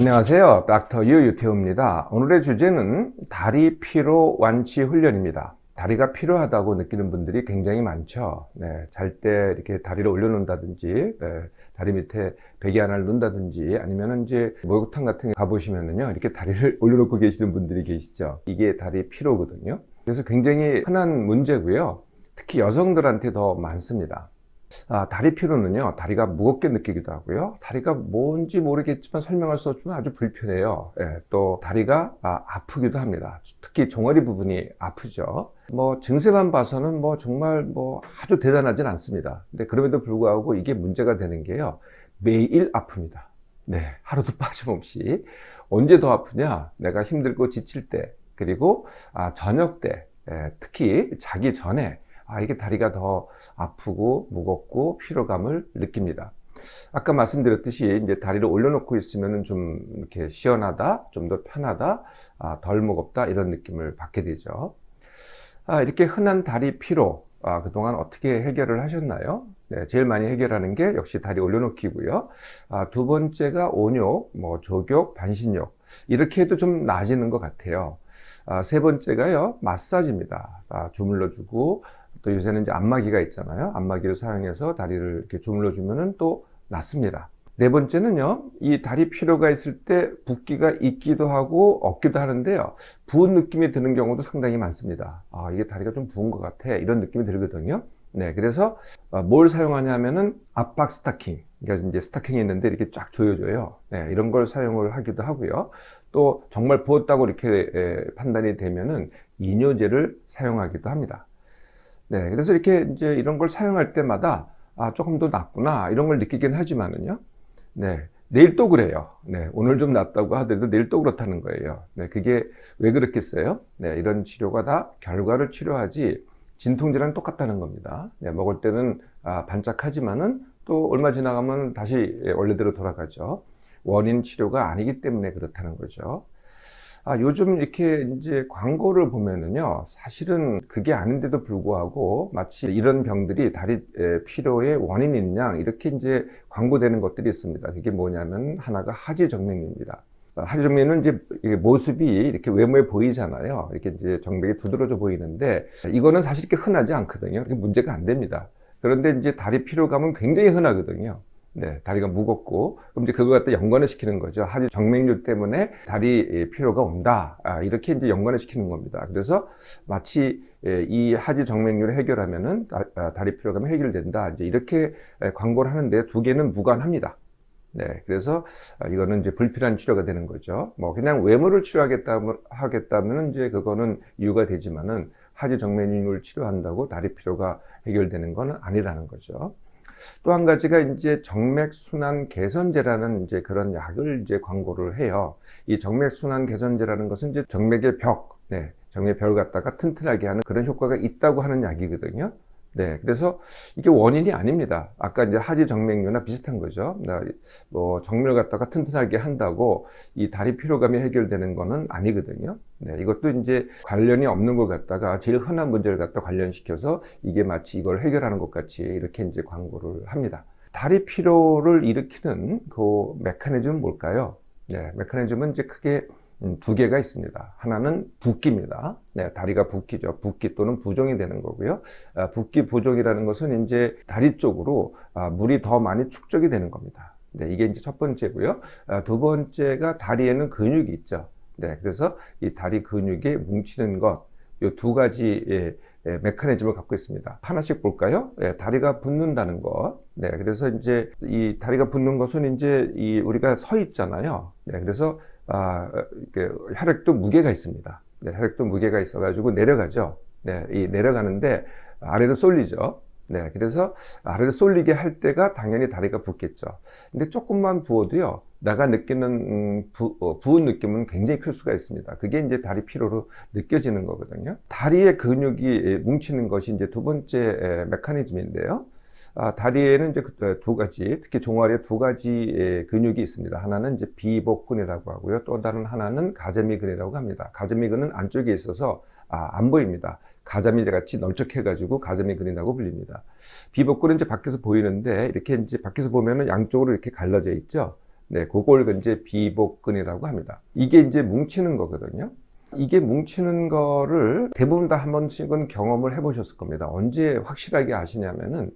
안녕하세요. 닥터 유 유태우입니다. 오늘의 주제는 다리 피로 완치 훈련입니다. 다리가 피로하다고 느끼는 분들이 굉장히 많죠. 잘 때 이렇게 다리를 올려놓는다든지, 다리 밑에 베개 하나를 놓는다든지, 아니면 이제 목욕탕 같은 데 가보시면은요, 이렇게 다리를 올려놓고 계시는 분들이 계시죠. 이게 다리 피로거든요. 그래서 굉장히 흔한 문제고요. 특히 여성들한테 더 많습니다. 다리 피로는요, 다리가 무겁게 느끼기도 하고요. 다리가 뭔지 모르겠지만 설명할 수 없지만 아주 불편해요. 또 다리가 아프기도 합니다. 특히 종아리 부분이 아프죠. 증세만 봐서는 정말 아주 대단하진 않습니다. 근데 그럼에도 불구하고 이게 문제가 되는 게요, 매일 아픕니다. 하루도 빠짐없이. 언제 더 아프냐? 내가 힘들고 지칠 때, 그리고 저녁 때, 특히 자기 전에 이게 다리가 더 아프고 무겁고 피로감을 느낍니다. 아까 말씀드렸듯이 이제 다리를 올려놓고 있으면 좀 이렇게 시원하다, 좀 더 편하다, 덜 무겁다 이런 느낌을 받게 되죠. 이렇게 흔한 다리 피로, 그동안 어떻게 해결을 하셨나요? 제일 많이 해결하는 게 역시 다리 올려놓기고요. 두 번째가 온욕, 족욕, 반신욕 이렇게 해도 좀 나아지는 것 같아요. 세 번째가요, 마사지입니다. 주물러주고, 또 요새는 이제 안마기가 있잖아요. 안마기를 사용해서 다리를 이렇게 주물러 주면은 또 낫습니다. 네 번째는요, 이 다리 피로가 있을 때 붓기가 있기도 하고 없기도 하는데요, 부은 느낌이 드는 경우도 상당히 많습니다. 이게 다리가 좀 부은 것 같아, 이런 느낌이 들거든요. 그래서 뭘 사용하냐 하면은 압박 스타킹, 그러니까 이제 스타킹이 있는데 이렇게 쫙 조여줘요. 이런 걸 사용을 하기도 하고요. 또 정말 부었다고 이렇게 판단이 되면은 이뇨제를 사용하기도 합니다. 그래서 이렇게 이제 이런 걸 사용할 때마다 조금 더 낫구나 이런 걸 느끼긴 하지만은요, 내일 또 그래요. 오늘 좀 낫다고 하더라도 내일 또 그렇다는 거예요. 그게 왜 그렇겠어요? 이런 치료가 다 결과를 치료하지 진통제랑 똑같다는 겁니다. 먹을 때는 반짝하지만은 또 얼마 지나가면 다시 원래대로 돌아가죠. 원인 치료가 아니기 때문에 그렇다는 거죠. 요즘 이렇게 이제 광고를 보면은요, 사실은 그게 아닌데도 불구하고 마치 이런 병들이 다리 피로의 원인인 양 이렇게 이제 광고되는 것들이 있습니다. 그게 뭐냐면 하나가 하지정맥류입니다. 하지정맥류는 이제 모습이 이렇게 외모에 보이잖아요. 이렇게 이제 정맥이 두드러져 보이는데 이거는 사실 이렇게 흔하지 않거든요. 이렇게 문제가 안 됩니다. 그런데 이제 다리 피로감은 굉장히 흔하거든요. 다리가 무겁고, 그럼 이제 그걸 갖다 연관을 시키는 거죠. 하지 정맥류 때문에 다리 피로가 온다. 이렇게 이제 연관을 시키는 겁니다. 그래서 마치 이 하지 정맥류를 해결하면은 다리 피로감이 해결된다. 이제 이렇게 광고를 하는데 두 개는 무관합니다. 그래서 이거는 이제 불필요한 치료가 되는 거죠. 그냥 외모를 하겠다면 이제 그거는 이유가 되지만은 하지 정맥류를 치료한다고 다리 피로가 해결되는 건 아니라는 거죠. 또 한 가지가 이제 정맥순환 개선제라는 이제 그런 약을 이제 광고를 해요. 이 정맥순환 개선제라는 것은 이제 정맥의 정맥의 벽을 갖다가 튼튼하게 하는 그런 효과가 있다고 하는 약이거든요. 그래서 이게 원인이 아닙니다. 아까 이제 하지 정맥류나 비슷한 거죠. 정맥을 갖다가 튼튼하게 한다고 이 다리 피로감이 해결되는 거는 아니거든요. 이것도 이제 관련이 없는 걸 갖다가 제일 흔한 문제를 갖다 관련시켜서 이게 마치 이걸 해결하는 것 같이 이렇게 이제 광고를 합니다. 다리 피로를 일으키는 그 메커니즘은 뭘까요? 메커니즘은 이제 크게 두 개가 있습니다. 하나는 붓기입니다. 다리가 붓기죠. 붓기 또는 부종이 되는 거고요. 붓기 부종이라는 것은 이제 다리 쪽으로 물이 더 많이 축적이 되는 겁니다. 이게 이제 첫 번째고요. 두 번째가 다리에는 근육이 있죠. 그래서 이 다리 근육에 뭉치는 것, 이 두 가지 메커니즘을 갖고 있습니다. 하나씩 볼까요? 다리가 붓는다는 것. 그래서 이제 이 다리가 붓는 것은 이제 우리가 서 있잖아요. 그래서 이렇게 혈액도 무게가 있습니다. 혈액도 무게가 있어가지고 내려가죠. 이 내려가는데 아래로 쏠리죠. 그래서 아래로 쏠리게 할 때가 당연히 다리가 붓겠죠. 근데 조금만 부어도요, 내가 느끼는 부은 느낌은 굉장히 클 수가 있습니다. 그게 이제 다리 피로로 느껴지는 거거든요. 다리의 근육이 뭉치는 것이 이제 두 번째 메커니즘인데요. 다리에는 이제 두 가지, 특히 종아리에 두 가지 근육이 있습니다. 하나는 이제 비복근이라고 하고요. 또 다른 하나는 가자미근이라고 합니다. 가자미근은 안쪽에 있어서 안 보입니다. 가자미 같이 널쩍해가지고 가자미근이라고 불립니다. 비복근은 이제 밖에서 보이는데 이렇게 이제 밖에서 보면은 양쪽으로 이렇게 갈라져 있죠. 네, 그걸 이제 비복근이라고 합니다. 이게 이제 뭉치는 거거든요. 이게 뭉치는 거를 대부분 다 한 번씩은 경험을 해보셨을 겁니다. 언제 확실하게 아시냐면은,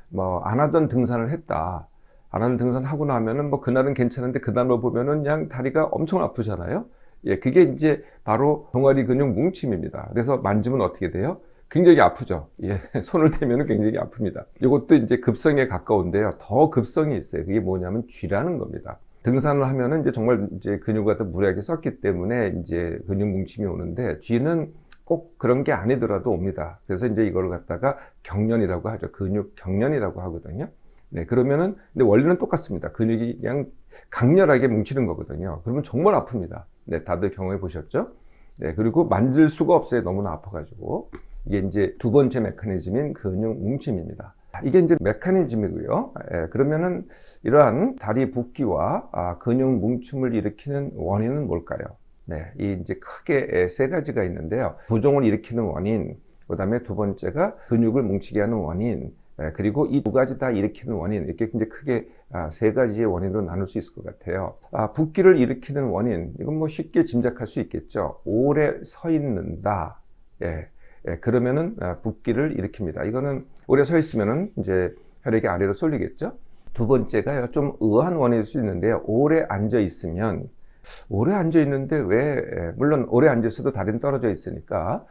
뭐, 안 하던 등산을 했다. 안 하는 등산 하고 나면은 뭐, 그날은 괜찮은데, 그날로 보면은 그냥 다리가 엄청 아프잖아요. 예, 그게 이제 바로 종아리 근육 뭉침입니다. 그래서 만지면 어떻게 돼요? 굉장히 아프죠. 예, 손을 대면은 굉장히 아픕니다. 이것도 이제 급성에 가까운데요. 더 급성이 있어요. 그게 뭐냐면 쥐라는 겁니다. 등산을 하면은 이제 정말 이제 근육이 갖다 무리하게 썼기 때문에 이제 근육 뭉침이 오는데 쥐는 꼭 그런 게 아니더라도 옵니다. 그래서 이제 이걸 갖다가 경련이라고 하죠. 근육 경련이라고 하거든요. 네, 그러면은 근데 원리는 똑같습니다. 근육이 그냥 강렬하게 뭉치는 거거든요. 그러면 정말 아픕니다. 네, 다들 경험해 보셨죠? 네, 그리고 만질 수가 없어요. 너무나 아파가지고. 이게 이제 두 번째 메커니즘인 근육 뭉침입니다. 이게 이제 메커니즘이고요. 예, 그러면은 이러한 다리 붓기와 근육 뭉침을 일으키는 원인은 뭘까요? 네, 이 이제 크게 세 가지가 있는데요. 부종을 일으키는 원인, 그 다음에 두 번째가 근육을 뭉치게 하는 원인, 그리고 이 두 가지 다 일으키는 원인, 이렇게 이제 크게 세 가지의 원인으로 나눌 수 있을 것 같아요. 붓기를 일으키는 원인, 이건 뭐 쉽게 짐작할 수 있겠죠. 오래 서 있는다. 예, 그러면은 붓기를 일으킵니다. 이거는 오래 서 있으면은 이제 혈액이 아래로 쏠리겠죠. 두 번째가요, 좀 의아한 원인일 수 있는데요. 오래 앉아 있으면, 오래 앉아 있는데 왜, 물론 오래 앉아 있어도 다리는 떨어져 있으니까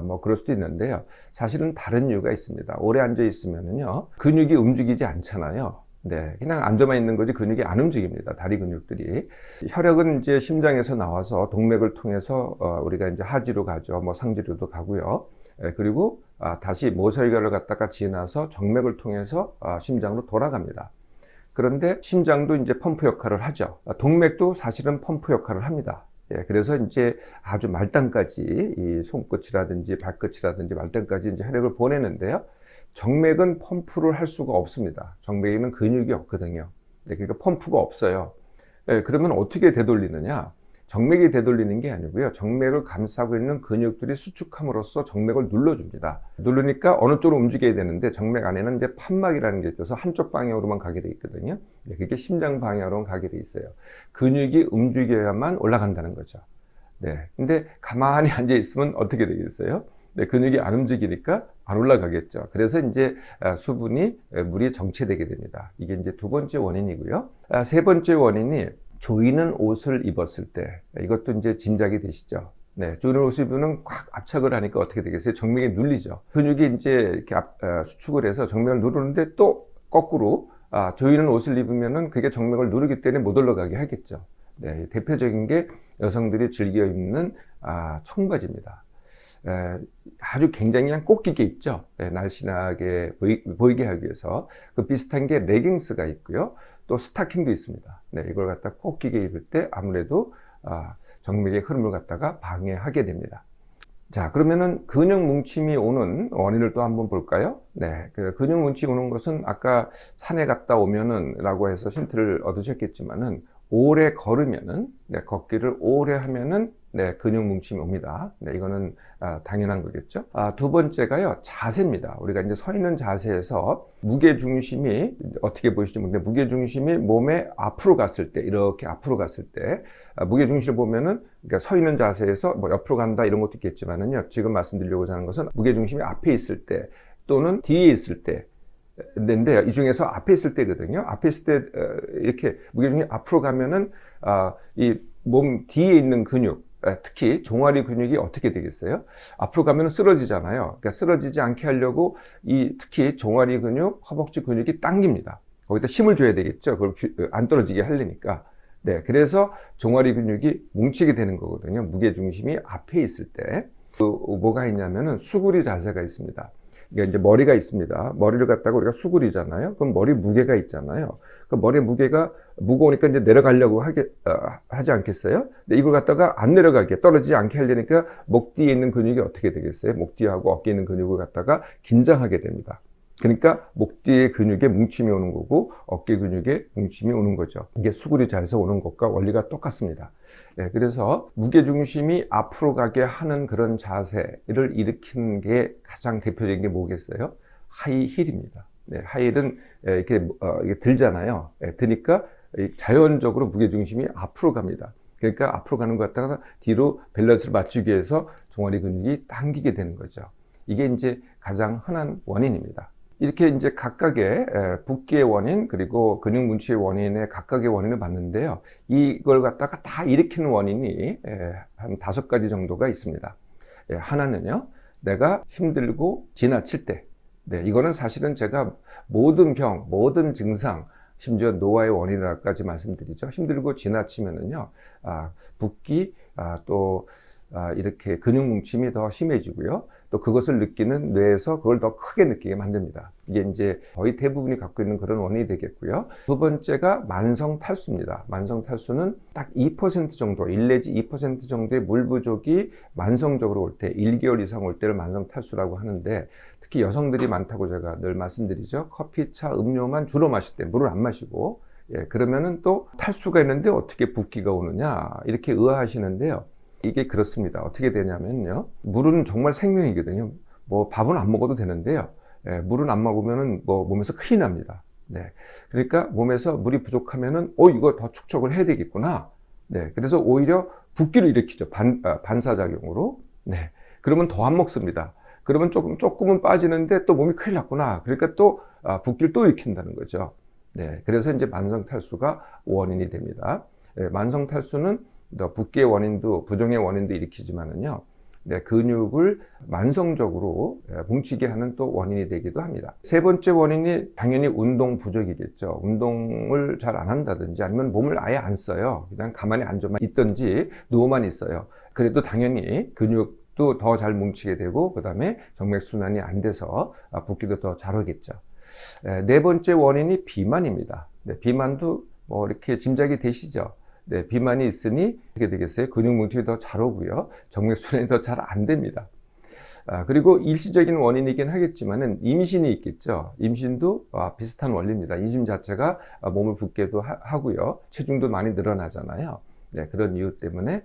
뭐 그럴 수도 있는데요. 사실은 다른 이유가 있습니다. 오래 앉아 있으면은요, 근육이 움직이지 않잖아요. 네, 그냥 앉아만 있는 거지 근육이 안 움직입니다. 다리 근육들이. 혈액은 이제 심장에서 나와서 동맥을 통해서 우리가 이제 하지로 가죠. 뭐 상지로도 가고요. 그리고 다시 모세혈관을 갖다가 지나서 정맥을 통해서 심장으로 돌아갑니다. 그런데 심장도 이제 펌프 역할을 하죠. 동맥도 사실은 펌프 역할을 합니다. 예, 그래서 이제 아주 말단까지 이 손끝이라든지 발끝이라든지 말단까지 이제 혈액을 보내는데요. 정맥은 펌프를 할 수가 없습니다. 정맥에는 근육이 없거든요. 네, 그러니까 펌프가 없어요. 예, 그러면 어떻게 되돌리느냐? 정맥이 되돌리는 게 아니고요. 정맥을 감싸고 있는 근육들이 수축함으로써 정맥을 눌러줍니다. 누르니까 어느 쪽으로 움직여야 되는데 정맥 안에는 이제 판막이라는 게 있어서 한쪽 방향으로만 가게 돼 있거든요. 네, 그게 심장 방향으로 가게 돼 있어요. 근육이 움직여야만 올라간다는 거죠. 네, 근데 가만히 앉아 있으면 어떻게 되겠어요? 네, 근육이 안 움직이니까 안 올라가겠죠. 그래서 이제 수분이 물이 정체되게 됩니다. 이게 이제 두 번째 원인이고요. 세 번째 원인이 조이는 옷을 입었을 때, 이것도 이제 짐작이 되시죠? 네, 조이는 옷을 입으면 꽉 압착을 하니까 어떻게 되겠어요? 정맥이 눌리죠. 근육이 이제 이렇게 수축을 해서 정맥을 누르는데 또 거꾸로 조이는 옷을 입으면은 그게 정맥을 누르기 때문에 못 올라가게 하겠죠. 네, 대표적인 게 여성들이 즐겨 입는 청바지입니다. 아주 굉장히 그냥 꽂기게 있죠. 날씬하게 보이게 하기 위해서. 그 비슷한 게 레깅스가 있고요. 또 스타킹도 있습니다. 네, 이걸 갖다 꽂기게 입을 때 아무래도 정맥의 흐름을 갖다가 방해하게 됩니다. 자, 그러면은 근육 뭉침이 오는 원인을 또 한번 볼까요? 네, 그 근육 뭉침이 오는 것은 아까 산에 갔다 오면은 라고 해서 힌트를 얻으셨겠지만은 오래 걸으면은, 네, 걷기를 오래 하면은, 네, 근육 뭉침이 옵니다. 네, 이거는 당연한 거겠죠. 두 번째가요, 자세입니다. 우리가 이제 서 있는 자세에서 무게 중심이 어떻게 보이시죠? 근데 무게 중심이 몸에 앞으로 갔을 때, 이렇게 앞으로 갔을 때, 무게 중심을 보면은, 그러니까 서 있는 자세에서 뭐 옆으로 간다 이런 것도 있겠지만은요, 지금 말씀드리려고 하는 것은 무게 중심이 앞에 있을 때 또는 뒤에 있을 때. 인데 이 중에서 앞에 있을 때거든요. 앞에 있을 때 이렇게 무게중심이 앞으로 가면은 이 몸 뒤에 있는 근육, 특히 종아리 근육이 어떻게 되겠어요? 앞으로 가면은 쓰러지잖아요. 그러니까 쓰러지지 않게 하려고 이 특히 종아리 근육, 허벅지 근육이 당깁니다. 거기다 힘을 줘야 되겠죠. 그걸 안 떨어지게 하려니까. 네, 그래서 종아리 근육이 뭉치게 되는 거거든요. 무게중심이 앞에 있을 때. 뭐가 있냐면은 수구리 자세가 있습니다. 그러니까 이제 머리가 있습니다. 머리를 갖다가 우리가 수그리잖아요. 그럼 머리 무게가 있잖아요. 그 머리 무게가 무거우니까 이제 내려가려고 하지 않겠어요? 근데 이걸 갖다가 안 내려가게, 떨어지지 않게 하려니까 목 뒤에 있는 근육이 어떻게 되겠어요? 목 뒤하고 어깨에 있는 근육을 갖다가 긴장하게 됩니다. 그러니까 목 뒤에 근육에 뭉침이 오는 거고 어깨 근육에 뭉침이 오는 거죠. 이게 수그리 자에서 오는 것과 원리가 똑같습니다. 네, 그래서 무게중심이 앞으로 가게 하는 그런 자세를 일으키는 게 가장 대표적인 게 뭐겠어요? 하이힐입니다. 네, 하이힐은 이렇게 들잖아요. 네, 드니까 자연적으로 무게중심이 앞으로 갑니다. 그러니까 앞으로 가는 것 같다가 뒤로 밸런스를 맞추기 위해서 종아리 근육이 당기게 되는 거죠. 이게 이제 가장 흔한 원인입니다. 이렇게 이제 각각의 붓기의 원인 그리고 근육 문취의 원인의 각각의 원인을 봤는데요. 이걸 갖다가 다 일으키는 원인이 한 5가지 정도가 있습니다. 하나는요, 내가 힘들고 지나칠 때. 네, 이거는 사실은 제가 모든 병, 모든 증상, 심지어 노화의 원인이라까지 말씀드리죠. 힘들고 지나치면은요, 붓기, 이렇게 근육 뭉침이 더 심해지고요. 또 그것을 느끼는 뇌에서 그걸 더 크게 느끼게 만듭니다. 이게 이제 거의 대부분이 갖고 있는 그런 원인이 되겠고요. 두 번째가 만성 탈수입니다. 만성 탈수는 딱 2% 정도, 1 내지 2% 정도의 물 부족이 만성적으로 올 때, 1개월 이상 올 때를 만성 탈수라고 하는데, 특히 여성들이 많다고 제가 늘 말씀드리죠. 커피, 차, 음료만 주로 마실 때, 물을 안 마시고, 그러면은 또 탈수가 있는데 어떻게 붓기가 오느냐, 이렇게 의아하시는데요. 이게 그렇습니다. 어떻게 되냐면요. 물은 정말 생명이거든요. 뭐 밥은 안 먹어도 되는데요. 물은 안 먹으면은 뭐 몸에서 큰일 납니다. 네. 그러니까 몸에서 물이 부족하면은 이거 더 축적을 해야 되겠구나. 네. 그래서 오히려 붓기를 일으키죠. 반사작용으로. 네. 그러면 더 안 먹습니다. 그러면 조금은 빠지는데 또 몸이 큰일 났구나. 그러니까 또 붓기를 또 일으킨다는 거죠. 네. 그래서 이제 만성 탈수가 원인이 됩니다. 만성 탈수는 붓기의 원인도 부종의 원인도 일으키지만은요, 근육을 만성적으로 뭉치게 하는 또 원인이 되기도 합니다. 세 번째 원인이 당연히 운동 부족이겠죠. 운동을 잘 안 한다든지 아니면 몸을 아예 안 써요. 그냥 가만히 앉아만 있든지 누워만 있어요. 그래도 당연히 근육도 더 잘 뭉치게 되고 그 다음에 정맥순환이 안 돼서 붓기도 더 잘 오겠죠. 네 번째 원인이 비만입니다. 비만도 뭐 이렇게 짐작이 되시죠? 네, 비만이 있으니 어떻게 되겠어요? 근육 뭉침이 더 잘 오고요. 정맥순환이 더 잘 안 됩니다. 그리고 일시적인 원인이긴 하겠지만은 임신이 있겠죠. 임신도 비슷한 원리입니다. 임신 자체가 몸을 붓게도 하고요. 체중도 많이 늘어나잖아요. 네, 그런 이유 때문에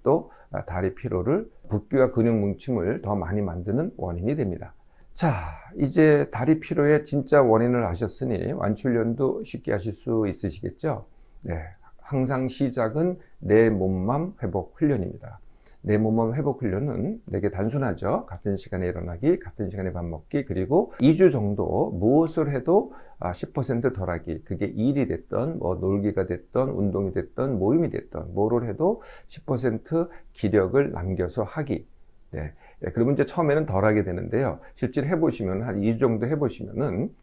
또 다리 피로를 붓기와 근육 뭉침을 더 많이 만드는 원인이 됩니다. 자, 이제 다리 피로의 진짜 원인을 아셨으니 완치훈련도 쉽게 하실 수 있으시겠죠? 네. 항상 시작은 내 몸맘 회복 훈련입니다. 내 몸맘 회복 훈련은 되게 단순하죠. 같은 시간에 일어나기, 같은 시간에 밥 먹기, 그리고 2주 정도 무엇을 해도 10% 덜하기. 그게 일이 됐던, 뭐 놀기가 됐던, 운동이 됐던, 모임이 됐던, 뭐를 해도 10% 기력을 남겨서 하기. 네. 그러면 이제 처음에는 덜하게 되는데요. 실제로 해보시면 한 2주 정도 해보시면은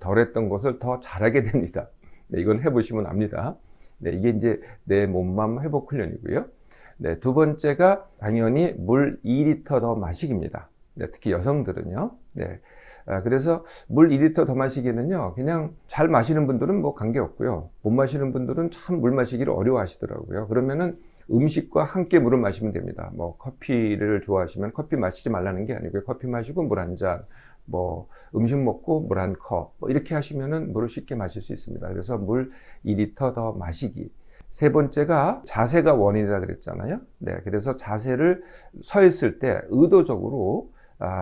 덜했던 것을 더 잘하게 됩니다. 네, 이건 해보시면 압니다. 네, 이게 이제 내 몸맘 회복 훈련이고요. 네, 두 번째가 당연히 물 2리터 더 마시기입니다. 네, 특히 여성들은요. 네, 그래서 물 2리터 더 마시기는요, 그냥 잘 마시는 분들은 뭐 관계없고요. 못 마시는 분들은 참 물 마시기를 어려워하시더라고요. 그러면은 음식과 함께 물을 마시면 됩니다. 뭐 커피를 좋아하시면 커피 마시지 말라는 게 아니고요. 커피 마시고 물 한 잔, 뭐 음식 먹고 물 한 컵, 뭐 이렇게 하시면은 물을 쉽게 마실 수 있습니다. 그래서 물 2리터 더 마시기. 세 번째가 자세가 원인이라 그랬잖아요. 네, 그래서 자세를 서 있을 때 의도적으로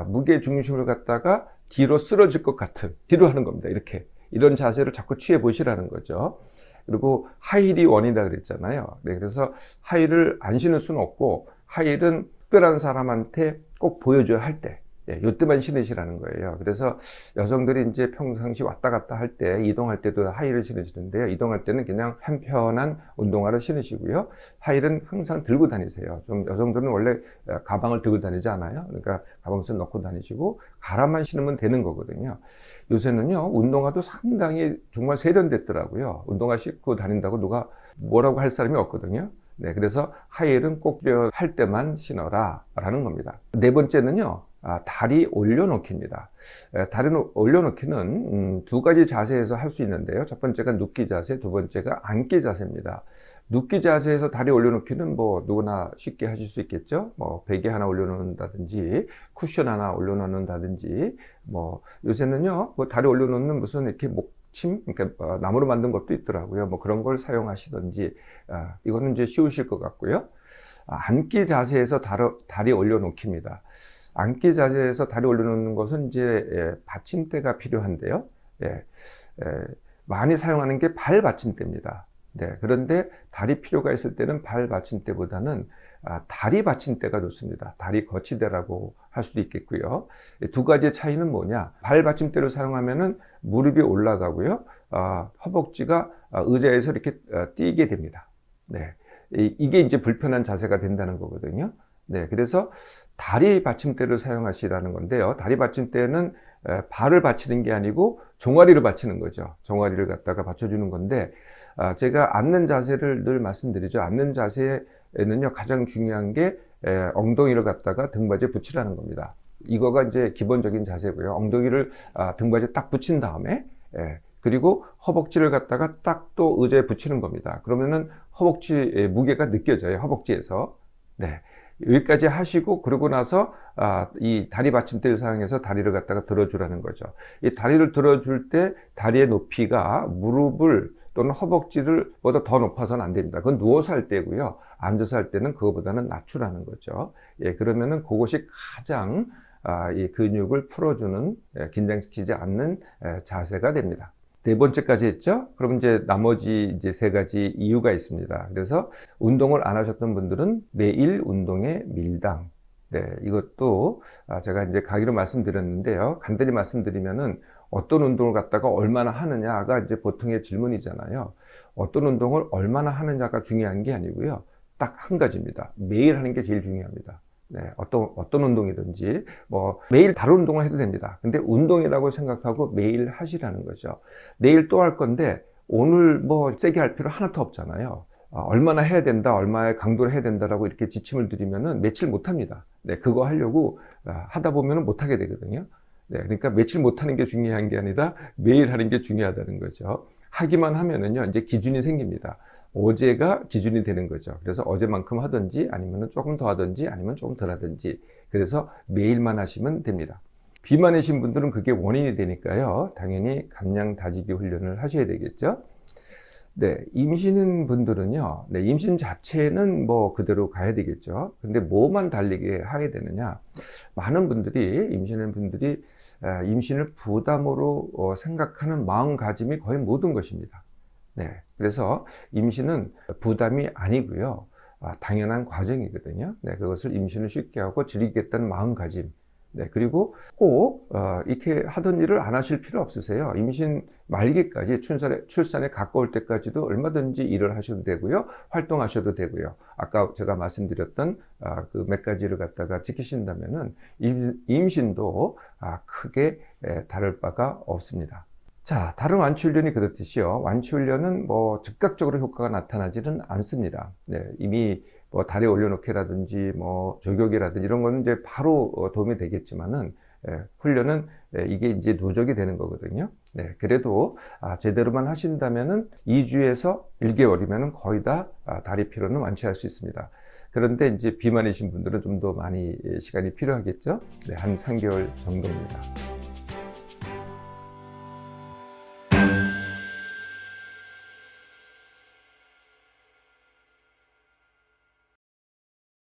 무게 중심을 갖다가 뒤로 쓰러질 것 같은 뒤로 하는 겁니다. 이렇게 이런 자세를 자꾸 취해 보시라는 거죠. 그리고 하일이 원인이라 그랬잖아요. 네, 그래서 하일을 안 신을 수는 없고 하일은 특별한 사람한테 꼭 보여줘야 할 때. 이때만 신으시라는 거예요. 그래서 여성들이 이제 평상시 왔다 갔다 할 때, 이동할 때도 하이를 신으시는데요. 이동할 때는 그냥 편편한 운동화를 신으시고요. 하이는 항상 들고 다니세요. 좀 여성들은 원래 가방을 들고 다니지 않아요. 그러니까 가방을 넣고 다니시고 가라만 신으면 되는 거거든요. 요새는요, 운동화도 상당히 정말 세련됐더라고요. 운동화 신고 다닌다고 누가 뭐라고 할 사람이 없거든요. 네, 그래서 하이힐은 꼭 필요할 때만 신어라 라는 겁니다. 네 번째는요, 다리 올려놓기입니다. 다리 올려놓기는 두 가지 자세에서 할 수 있는데요. 첫 번째가 눕기 자세, 두 번째가 앉기 자세입니다. 눕기 자세에서 다리 올려놓기는 뭐 누구나 쉽게 하실 수 있겠죠. 뭐 베개 하나 올려놓는다든지 쿠션 하나 올려놓는다든지 뭐 요새는요, 뭐 다리 올려놓는 무슨 이렇게 목침, 그러니까 나무로 만든 것도 있더라고요. 뭐 그런 걸 사용하시든지 이거는 이제 쉬우실 것 같고요. 앉기 자세에서 다리 올려놓기입니다. 앉기 자세에서 다리 올려놓는 것은 이제 받침대가 필요한데요. 많이 사용하는 게 발 받침대입니다. 네, 그런데 다리 피로가 있을 때는 발 받침대보다는 다리 받침대가 좋습니다. 다리 거치대라고 할 수도 있겠고요. 두 가지의 차이는 뭐냐? 발 받침대를 사용하면은 무릎이 올라가고요. 허벅지가 의자에서 이렇게 뛰게 됩니다. 네, 이게 이제 불편한 자세가 된다는 거거든요. 네, 그래서 다리 받침대를 사용하시라는 건데요. 다리 받침대는 발을 받치는 게 아니고 종아리를 받치는 거죠. 종아리를 갖다가 받쳐주는 건데, 제가 앉는 자세를 늘 말씀드리죠. 앉는 자세에는요, 가장 중요한 게 엉덩이를 갖다가 등받이에 붙이라는 겁니다. 이거가 이제 기본적인 자세고요. 엉덩이를 등받이에 딱 붙인 다음에, 그리고 허벅지를 갖다가 딱 또 의자에 붙이는 겁니다. 그러면은 허벅지의 무게가 느껴져요. 허벅지에서. 네. 여기까지 하시고 그러고 나서 이 다리 받침대를 사용해서 다리를 갖다가 들어주라는 거죠. 이 다리를 들어줄 때 다리의 높이가 무릎을 또는 허벅지를 보다 더 높아서는 안 됩니다. 그건 누워서 할 때고요. 앉아서 할 때는 그거보다는 낮추라는 거죠. 예, 그러면은 그것이 가장 이 근육을 풀어주는, 긴장시키지 않는 자세가 됩니다. 네 번째까지 했죠? 그럼 이제 나머지 이제 세 가지 이유가 있습니다. 그래서 운동을 안 하셨던 분들은 매일 운동에 밀당. 네, 이것도 제가 이제 강의로 말씀드렸는데요. 간단히 말씀드리면은 어떤 운동을 갖다가 얼마나 하느냐가 이제 보통의 질문이잖아요. 어떤 운동을 얼마나 하느냐가 중요한 게 아니고요. 딱 한 가지입니다. 매일 하는 게 제일 중요합니다. 네, 어떤 운동이든지, 매일 다른 운동을 해도 됩니다. 근데 운동이라고 생각하고 매일 하시라는 거죠. 내일 또 할 건데, 오늘 세게 할 필요 하나도 없잖아요. 얼마나 해야 된다, 얼마의 강도를 해야 된다라고 이렇게 지침을 드리면은 며칠 못 합니다. 네, 그거 하려고 하다 보면은 못 하게 되거든요. 네, 그러니까 며칠 못 하는 게 중요한 게 아니라 매일 하는 게 중요하다는 거죠. 하기만 하면은요, 이제 기준이 생깁니다. 어제가 기준이 되는 거죠. 그래서 어제만큼 하든지 아니면 조금 더 하든지 아니면 조금 덜 하든지, 그래서 매일만 하시면 됩니다. 비만이신 분들은 그게 원인이 되니까요. 당연히 감량 다지기 훈련을 하셔야 되겠죠. 네, 임신인 분들은요. 네, 임신 자체는 그대로 가야 되겠죠. 근데 뭐만 달리게 하게 되느냐? 많은 분들이, 임신인 분들이 임신을 부담으로 생각하는 마음가짐이 거의 모든 것입니다. 네, 그래서 임신은 부담이 아니고요. 당연한 과정이거든요. 네, 그것을 임신을 쉽게 하고 즐기겠다는 마음가짐. 네, 그리고 꼭 이렇게 하던 일을 안 하실 필요 없으세요. 임신 말기까지 출산에 가까울 때까지도 얼마든지 일을 하셔도 되고요. 활동하셔도 되고요. 아까 제가 말씀드렸던 그 몇 가지를 갖다가 지키신다면은 임신도 크게 다를 바가 없습니다. 자, 다른 완치훈련이 그렇듯이요. 완치훈련은 즉각적으로 효과가 나타나지는 않습니다. 네, 이미 다리 올려놓기라든지 조격이라든지 이런 거는 이제 바로 도움이 되겠지만은, 훈련은 이게 이제 누적이 되는 거거든요. 네, 그래도 제대로만 하신다면은 2주에서 1개월이면은 거의 다 다리 피로는 완치할 수 있습니다. 그런데 이제 비만이신 분들은 좀 더 많이 시간이 필요하겠죠. 네, 한 3개월 정도입니다.